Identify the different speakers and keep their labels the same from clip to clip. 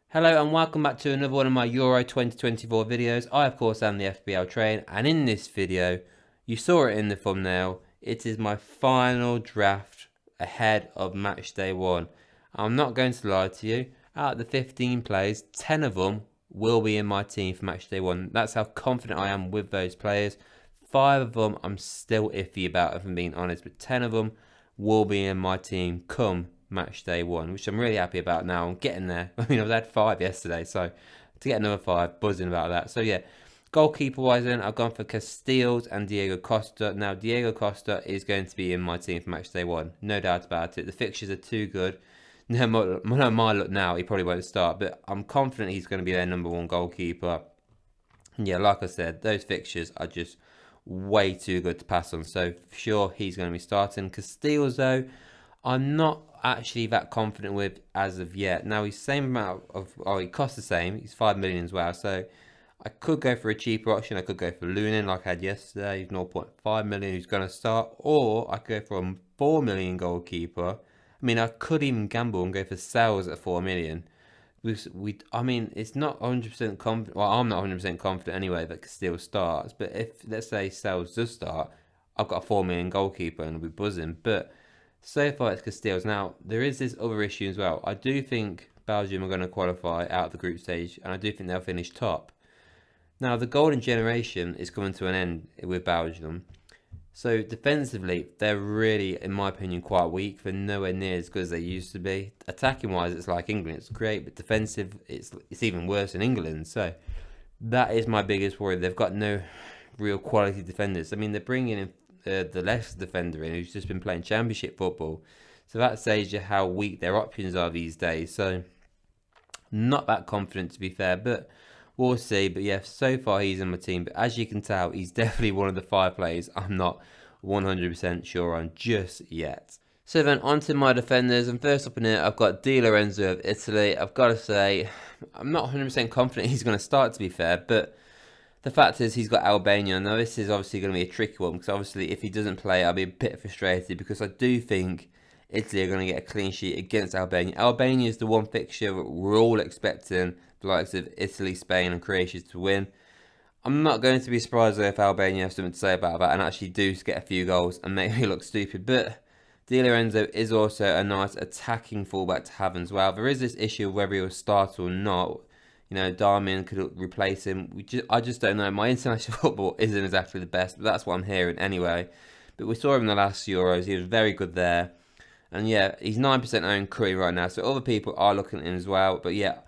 Speaker 1: Hello and welcome back to another one of my Euro 2024 videos. I of course am the FBL train, and in this video, you saw it in the thumbnail, it is my final draft ahead of match day 1. I'm not going to lie to you, out of the 15 players, 10 of them will be in my team for match day 1. That's how confident I am with those players. 5 of them I'm still iffy about, if I'm being honest, but 10 of them will be in my team come match day 1, which I'm really happy about now. I'm getting there. I mean, I've had 5 yesterday, so to get another 5, buzzing about that. So yeah, goalkeeper wise then, I've gone for Casteels and Diego Costa. Now, Diego Costa is going to be in my team for match day 1, no doubt about it. The fixtures are too good. No, my look now, he probably won't start, but I'm confident he's going to be their number 1 goalkeeper. And yeah, like I said, those fixtures are just way too good to pass on. So for sure, he's going to be starting. Casteels though, I'm not actually that confident with as of yet. Now he's same amount of, he costs the same. He's 5 million as well. So I could go for a cheaper option. I could go for Lunin like I had yesterday. He's 0.5 million. Who's going to start, or I could go for a 4 million goalkeeper. I mean, I could even gamble and go for Sales at 4 million. I mean, it's not 100% confident. Well, I'm not 100% confident anyway that Castile starts. But if let's say Sales does start, I've got a 4 million goalkeeper and we'll be buzzing. But so far it's Casteels. Now, there is this other issue as well. I do think Belgium are going to qualify out of the group stage, and I do think they'll finish top. Now, the golden generation is coming to an end with Belgium. So defensively, they're really, in my opinion, quite weak. They're nowhere near as good as they used to be. Attacking wise, it's like England. It's great, but defensive, it's even worse than England. So that is my biggest worry. They've got no real quality defenders. I mean, they're bringing in the Leicester defender in, who's just been playing Championship football. So that says you how weak their options are these days. So not that confident, to be fair, but we'll see. But yeah, so far he's in my team. But as you can tell, he's definitely one of the 5 players I'm not 100% sure on just yet. So then on to my defenders, and first up in here I've got Di Lorenzo of Italy. I've got to say, I'm not 100% confident he's going to start, to be fair, but the fact is he's got Albania. Now this is obviously going to be a tricky one, because obviously if he doesn't play I'll be a bit frustrated, because I do think Italy are going to get a clean sheet against Albania. Albania is the one fixture that we're all expecting the likes of Italy, Spain and Croatia to win. I'm not going to be surprised if Albania have something to say about that and actually do get a few goals and make me look stupid. But Di Lorenzo is also a nice attacking fullback to have as well. There is this issue of whether he will start or not. You know, Darmian could replace him. I just don't know. My international football isn't exactly the best, but that's what I'm hearing anyway. But we saw him in the last Euros. He was very good there. And yeah, he's 9% owned currently right now. So other people are looking at him as well. But yeah,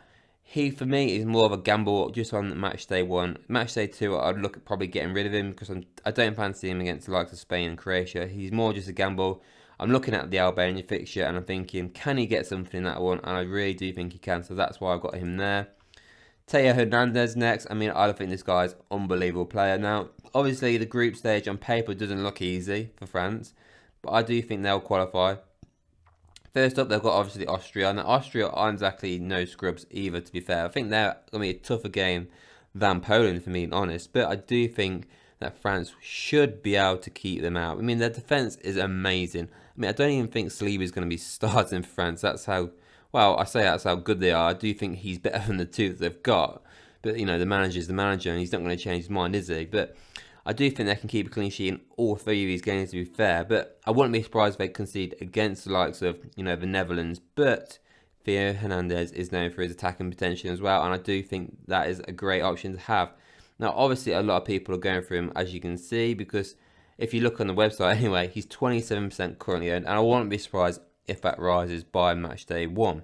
Speaker 1: he for me is more of a gamble just on match day 1. Match day 2, I'd look at probably getting rid of him, because I don't fancy him against the likes of Spain and Croatia. He's more just a gamble. I'm looking at the Albania fixture and I'm thinking, can he get something in that one? And I really do think he can. So that's why I've got him there. Teo Hernandez next. I mean, I think this guy's an unbelievable player. Now, obviously, the group stage on paper doesn't look easy for France, but I do think they'll qualify. First up, they've got obviously Austria. Now, Austria aren't exactly no scrubs either, to be fair. I think they're going to be a tougher game than Poland, for being honest, but I do think that France should be able to keep them out. I mean, their defence is amazing. I mean, I don't even think Saliba is going to be starting for France. That's how... Well, I say that's how good they are. I do think he's better than the 2 that they've got. But, you know, the manager's the manager and he's not going to change his mind, is he? But I do think they can keep a clean sheet in all 3 of these games, to be fair. But I wouldn't be surprised if they concede against the likes of, you know, the Netherlands. But Theo Hernandez is known for his attacking potential as well. And I do think that is a great option to have. Now, obviously, a lot of people are going for him, as you can see, because if you look on the website anyway, he's 27% currently owned. And I wouldn't be surprised if that rises by match day 1.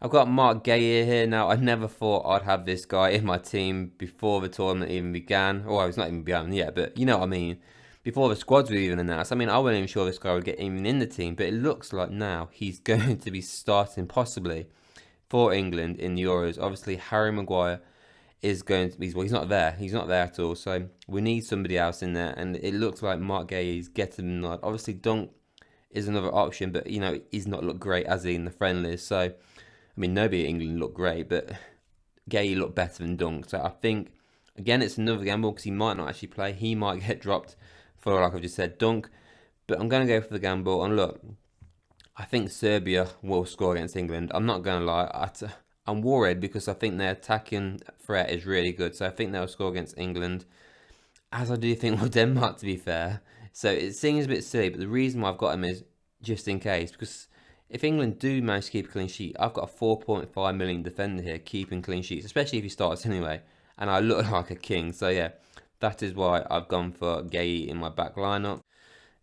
Speaker 1: I've got Mark Gay here. Now, I never thought I'd have this guy in my team before the tournament even began. Well, it's not even begun yet, but you know what I mean. Before the squads were even announced. I mean, I wasn't even sure this guy would get even in the team, but it looks like now he's going to be starting possibly for England in the Euros. Obviously, Harry Maguire is going to be, well, he's not there. He's not there at all. So we need somebody else in there, and it looks like Mark Gay is getting the nod. Obviously, Dunk is another option, but you know, he's not looked great as he in the friendlies. So, I mean, nobody in England looked great, but Gay looked better than Dunk. So I think, again, it's another gamble because he might not actually play. He might get dropped for, like I've just said, Dunk. But I'm going to go for the gamble. And look, I think Serbia will score against England. I'm not going to lie. I'm worried because I think their attacking threat is really good. So I think they'll score against England, as I do think with Denmark, to be fair. So it seems a bit silly, but the reason why I've got him is just in case. Because if England do manage to keep a clean sheet, I've got a 4.5 million defender here keeping clean sheets, especially if he starts anyway. And I look like a king. So yeah, that is why I've gone for Gay in my back lineup.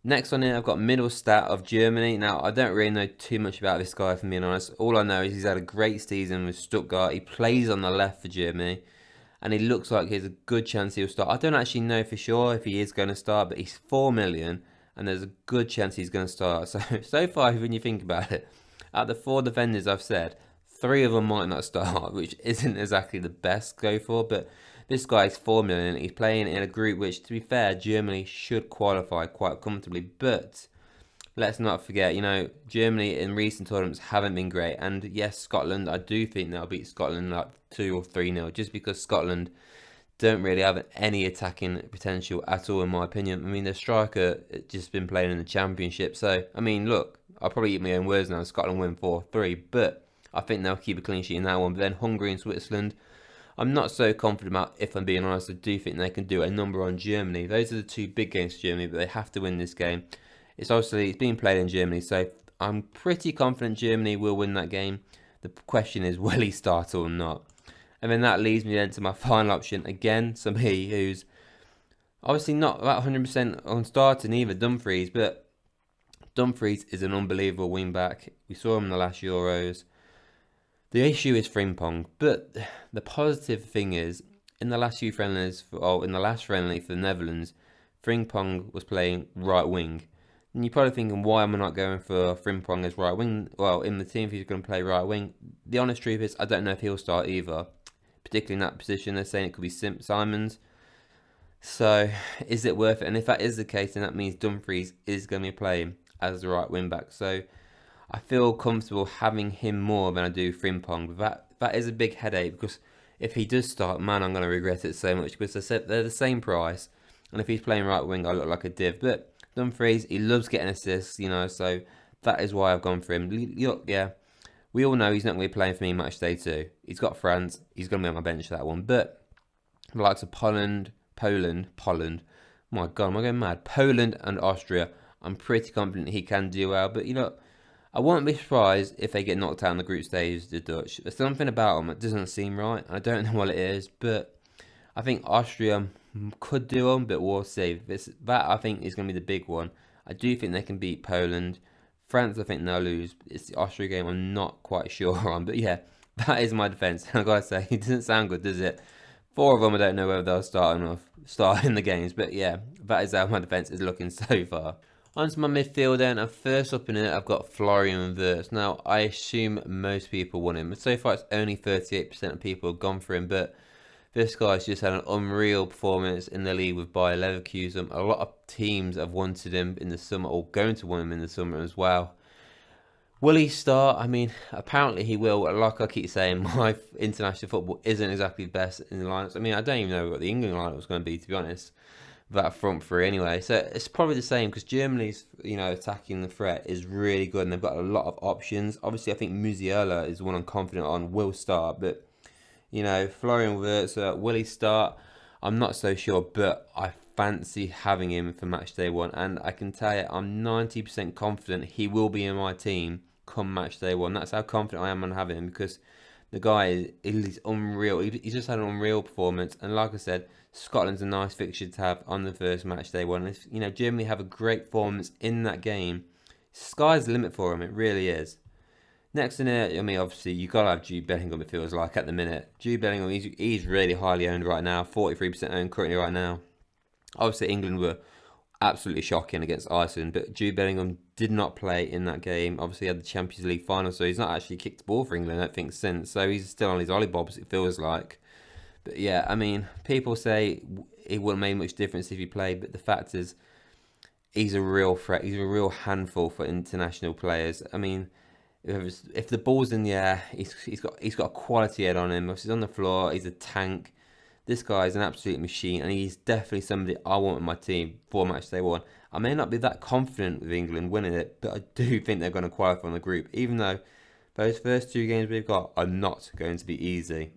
Speaker 1: Next on here, I've got middle stat of Germany. Now, I don't really know too much about this guy, if I'm being honest. All I know is he's had a great season with Stuttgart. He plays on the left for Germany, and he looks like he's a good chance he'll start. I don't actually know for sure if he is going to start, but he's 4 million, and there's a good chance he's going to start. So far, when you think about it, out of the 4 defenders I've said, 3 of them might not start, which isn't exactly the best go for, but this guy's 4 million. He's playing in a group which, to be fair, Germany should qualify quite comfortably. But let's not forget, Germany in recent tournaments haven't been great. And yes, Scotland, I do think they'll beat Scotland like 2 or 3-0, just because Scotland don't really have any attacking potential at all, in my opinion. I mean, their striker just been playing in the Championship. So, I mean, look, I'll probably eat my own words now. Scotland win 4-3, but I think they'll keep a clean sheet in that one. But then Hungary and Switzerland, I'm not so confident about, if I'm being honest. I do think they can do a number on Germany. Those are the 2 big games for Germany, but they have to win this game. It's being played in Germany, so I'm pretty confident Germany will win that game. The question is, will he start or not? And then that leads me then to my final option. Again, somebody who's obviously not about 100% on starting either, Dumfries, but Dumfries is an unbelievable wing back. We saw him in the last Euros. The issue is Frimpong, but the positive thing is, in the last few friendlies, in the last friendly for the Netherlands, Frimpong was playing right wing. And you're probably thinking, why am I not going for Frimpong as right wing? Well, in the team, if he's going to play right wing, the honest truth is, I don't know if he'll start either. Particularly in that position, they're saying it could be Simons. So, is it worth it? And if that is the case, then that means Dumfries is going to be playing as the right wing back. So, I feel comfortable having him more than I do Frimpong. But that is a big headache, because if he does start, man, I'm going to regret it so much, because I said they're the same price. And if he's playing right wing, I look like a div. But Dumfries, he loves getting assists, so that is why I've gone for him. Yeah, we all know he's not going to be playing for me match day 2. He's got France. He's going to be on my bench for that one. But the likes of Poland, my God, am I going mad? Poland and Austria, I'm pretty confident he can do well. But, I won't be surprised if they get knocked out in the group stage, the Dutch. There's something about them that doesn't seem right. I don't know what it is, but I think Austria could do them, but we'll see. That, I think, is going to be the big one. I do think they can beat Poland. France, I think they'll lose. It's the Austria game I'm not quite sure on. But yeah, that is my defence. I gotta say, it doesn't sound good, does it? 4 of them, I don't know whether they'll start in the games. But yeah, that is how my defence is looking so far. On to my midfield then, and first up in it, I've got Florian Wirtz. Now, I assume most people want him. So far, it's only 38% of people have gone for him, but this guy's just had an unreal performance in the league with Bayer Leverkusen. A lot of teams have wanted him in the summer, or going to want him in the summer as well. Will he start? I mean, apparently he will. Like I keep saying, my international football isn't exactly the best in the lineups. I mean, I don't even know what the England lineup was going to be, to be honest. That front three anyway. So it's probably the same, because Germany's, attacking the threat is really good, and they've got a lot of options. Obviously, I think Musiala is the one I'm confident on will start, but Florian Wirtz, will he start? I'm not so sure, but I fancy having him for match day 1, and I can tell you, I'm 90% confident he will be in my team come match day 1. That's how confident I am on having him, because the guy is unreal. He's just had an unreal performance, and like I said, Scotland's a nice fixture to have on the first match day 1. If Germany have a great performance in that game, sky's the limit for them. It really is. Next in here, I mean, obviously, you've got to have Jude Bellingham, it feels like, at the minute. Jude Bellingham, he's really highly owned right now, 43% owned currently right now. Obviously, England were absolutely shocking against Iceland, but Jude Bellingham did not play in that game. Obviously, he had the Champions League final, so he's not actually kicked the ball for England, I don't think, since. So he's still on his ollie-bobs, it feels like. But yeah, I mean, people say it wouldn't make much difference if he played, but the fact is, he's a real threat. He's a real handful for international players. I mean, if the ball's in the air, he's got a quality head on him. If he's on the floor, he's a tank. This guy is an absolute machine, and he's definitely somebody I want in my team for match day 1. I may not be that confident with England winning it, but I do think they're going to qualify on the group, even though Those first two games we've got are not going to be easy.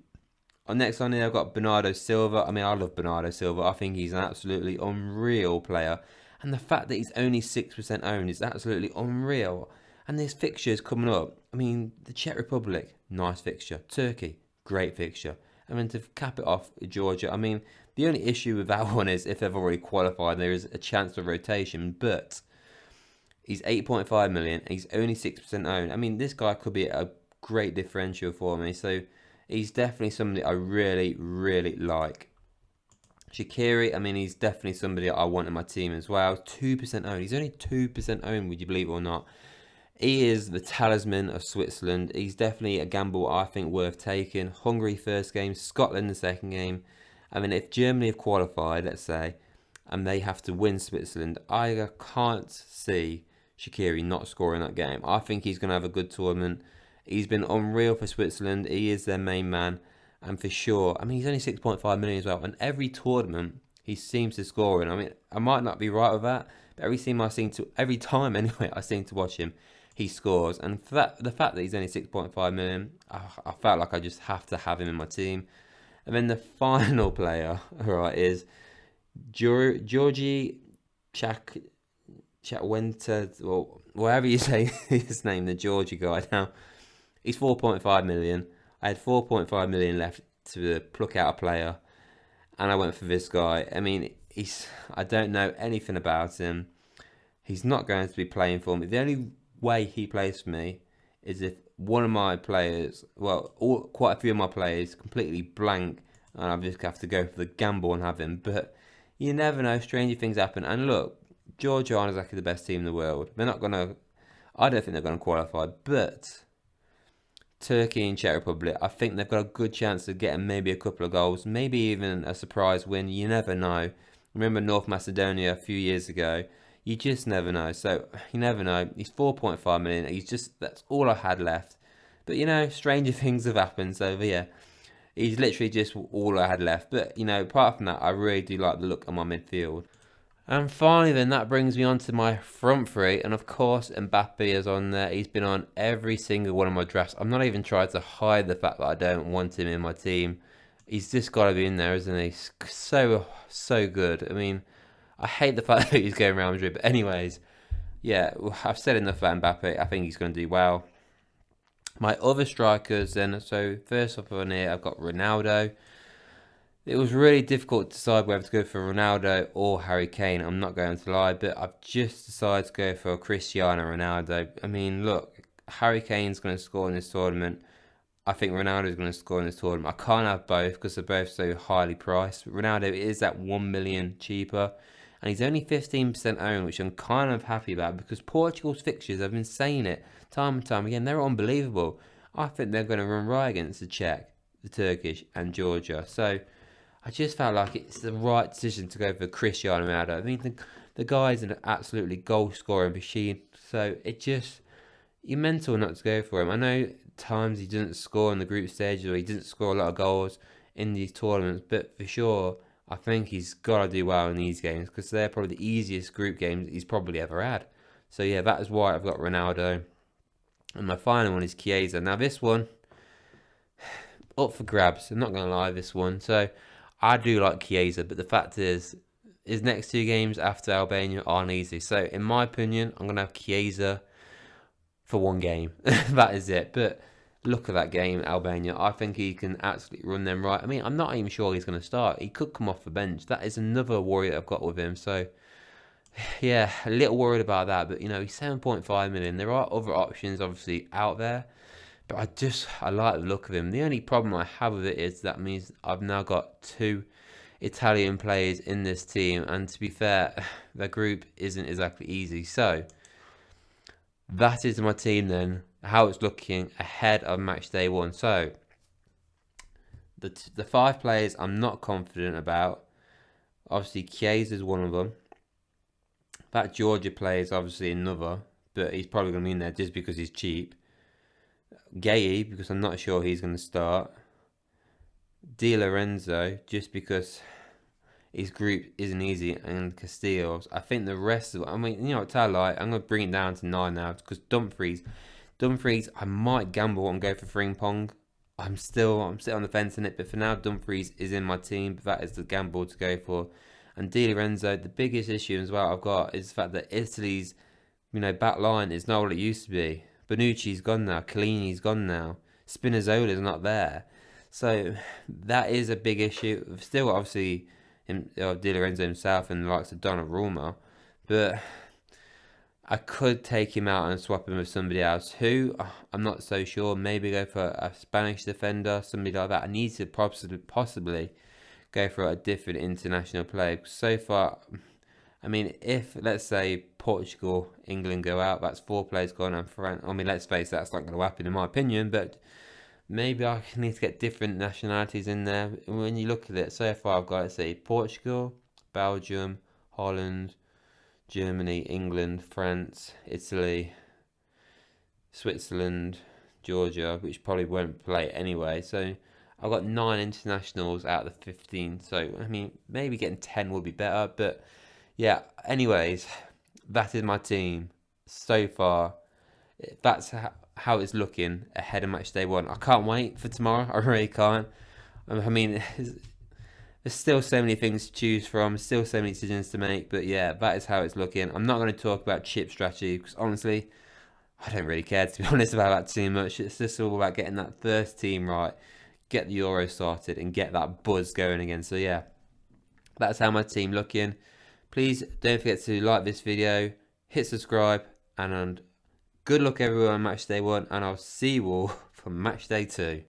Speaker 1: Next on here, I've got Bernardo Silva. I mean, I love Bernardo Silva. I think he's an absolutely unreal player. And the fact that he's only 6% owned is absolutely unreal. And this fixture is coming up. I mean, the Czech Republic, nice fixture. Turkey, great fixture. And then to cap it off, Georgia. I mean, the only issue with that one is if they've already qualified, there is a chance of rotation. But he's 8.5 million. He's only 6% owned. I mean, this guy could be a great differential for me. So he's definitely somebody I really, really like. Shaqiri, I mean, he's definitely somebody I want in my team as well. 2% owned. He's only 2% owned, would you believe it or not? He is the talisman of Switzerland. He's definitely a gamble I think worth taking. Hungary first game, Scotland the second game. I mean, if Germany have qualified, let's say, and they have to win Switzerland, I can't see Shaqiri not scoring that game. I think he's going to have a good tournament. He's been unreal for Switzerland. He is their main man. And for sure, I mean, he's only 6.5 million as well. And every tournament, he seems to score in. I mean, I might not be right with that, but every time anyway, I seem to watch him, he scores. And for that, the fact that he's only 6.5 million, I felt like I just have to have him in my team. And then the final player, right, is Georgi Chakwenta, or whatever you say his name, the Georgie guy. Now, he's 4.5 million. I had 4.5 million left to pluck out a player, and I went for this guy. I mean, I don't know anything about him. He's not going to be playing for me. The only way he plays for me is if one of my players, well, quite a few of my players, completely blank, and I just have to go for the gamble and have him. But you never know, stranger things happen. And look, Georgia aren't exactly the best team in the world. I don't think they're going to qualify, but Turkey and Czech Republic, I think they've got a good chance of getting maybe a couple of goals, maybe even a surprise win. You never know. Remember North Macedonia a few years ago? You just never know. So you never know. He's 4.5 million. That's all I had left. But you know, stranger things have happened. So yeah, he's literally just all I had left. But you know, apart from that, I really do like the look of my midfield. And finally then, that brings me on to my front three. And of course, Mbappe is on there. He's been on every single one of my drafts. I'm not even trying to hide the fact that I don't want him in my team. He's just got to be in there, isn't he? So good. I mean, I hate the fact that he's going Real Madrid. But anyways, yeah, I've said enough about Mbappe. I think he's going to do well. My other strikers then. So first up on here, I've got Ronaldo. It was really difficult to decide whether to go for Ronaldo or Harry Kane. I'm not going to lie, but I've just decided to go for Cristiano Ronaldo. I mean, look, Harry Kane's going to score in this tournament. I think Ronaldo's going to score in this tournament. I can't have both because they're both so highly priced. Ronaldo is that 1 million cheaper, and he's only 15% owned, which I'm kind of happy about because Portugal's fixtures, I've been saying it time and time again, they're unbelievable. I think they're going to run right against the Czech, the Turkish, and Georgia. So I just felt like it's the right decision to go for Cristiano Ronaldo. I mean, the guy's an absolutely goal-scoring machine. So you're mental not to go for him. I know times he didn't score in the group stages or he didn't score a lot of goals in these tournaments, but for sure, I think he's got to do well in these games because they're probably the easiest group games he's probably ever had. So yeah, that is why I've got Ronaldo. And my final one is Chiesa. Now this one, up for grabs. I'm not going to lie, this one. So I do like Chiesa, but the fact is, his next two games after Albania aren't easy. So in my opinion, I'm going to have Chiesa for one game. That is it. But look at that game, Albania. I think he can absolutely run them right. I mean, I'm not even sure he's going to start. He could come off the bench. That is another worry that I've got with him. So yeah, a little worried about that. But you know, he's 7.5 million. There are other options obviously out there. But I like the look of him. The only problem I have with it is that means I've now got two Italian players in this team. And to be fair, the group isn't exactly easy. So that is my team then. How it's looking ahead of match day 1. So the 5 players I'm not confident about. Obviously, Chiesa is one of them. That Georgia player is obviously another. But he's probably going to be in there just because he's cheap. Gay, because I'm not sure he's going to start. Di Lorenzo, just because his group isn't easy. And Castillo. I think the rest of I mean, you know, tell a lie, I'm going to bring it down to 9 now because Dumfries Dumfries, I might gamble and go for Frimpong. I'm sitting on the fence in it, but for now, Dumfries is in my team. But that is the gamble to go for. And Di Lorenzo, the biggest issue as well I've got is the fact that Italy's, back line is not what it used to be. Bonucci's gone now. Chiellini's gone now. Spinazzola's not there. So that is a big issue. We've still got, obviously, Di Lorenzo himself and the likes of Donnarumma. But I could take him out and swap him with somebody else. Who? I'm not so sure. Maybe go for a Spanish defender, somebody like that. I need to possibly go for a different international player. So far, I mean, if, let's say, Portugal, England go out, that's 4 players gone, and France, I mean, let's face it, that's not going to happen in my opinion, but maybe I need to get different nationalities in there. When you look at it, so far I've got, let's say, Portugal, Belgium, Holland, Germany, England, France, Italy, Switzerland, Georgia, which probably won't play anyway. So I've got 9 internationals out of the 15. So, I mean, maybe getting 10 would be better. But, yeah, anyways, that is my team so far. That's how it's looking ahead of match day 1. I can't wait for tomorrow. I really can't. I mean, there's still so many things to choose from, still so many decisions to make, but yeah, that is how it's looking. I'm not going to talk about chip strategy, because honestly, I don't really care, to be honest, about that too much. It's just all about getting that first team right, get the Euro started, and get that buzz going again. So yeah, that's how my team looking. Please don't forget to like this video, hit subscribe, and good luck everyone on match day 1, and I'll see you all for match day 2.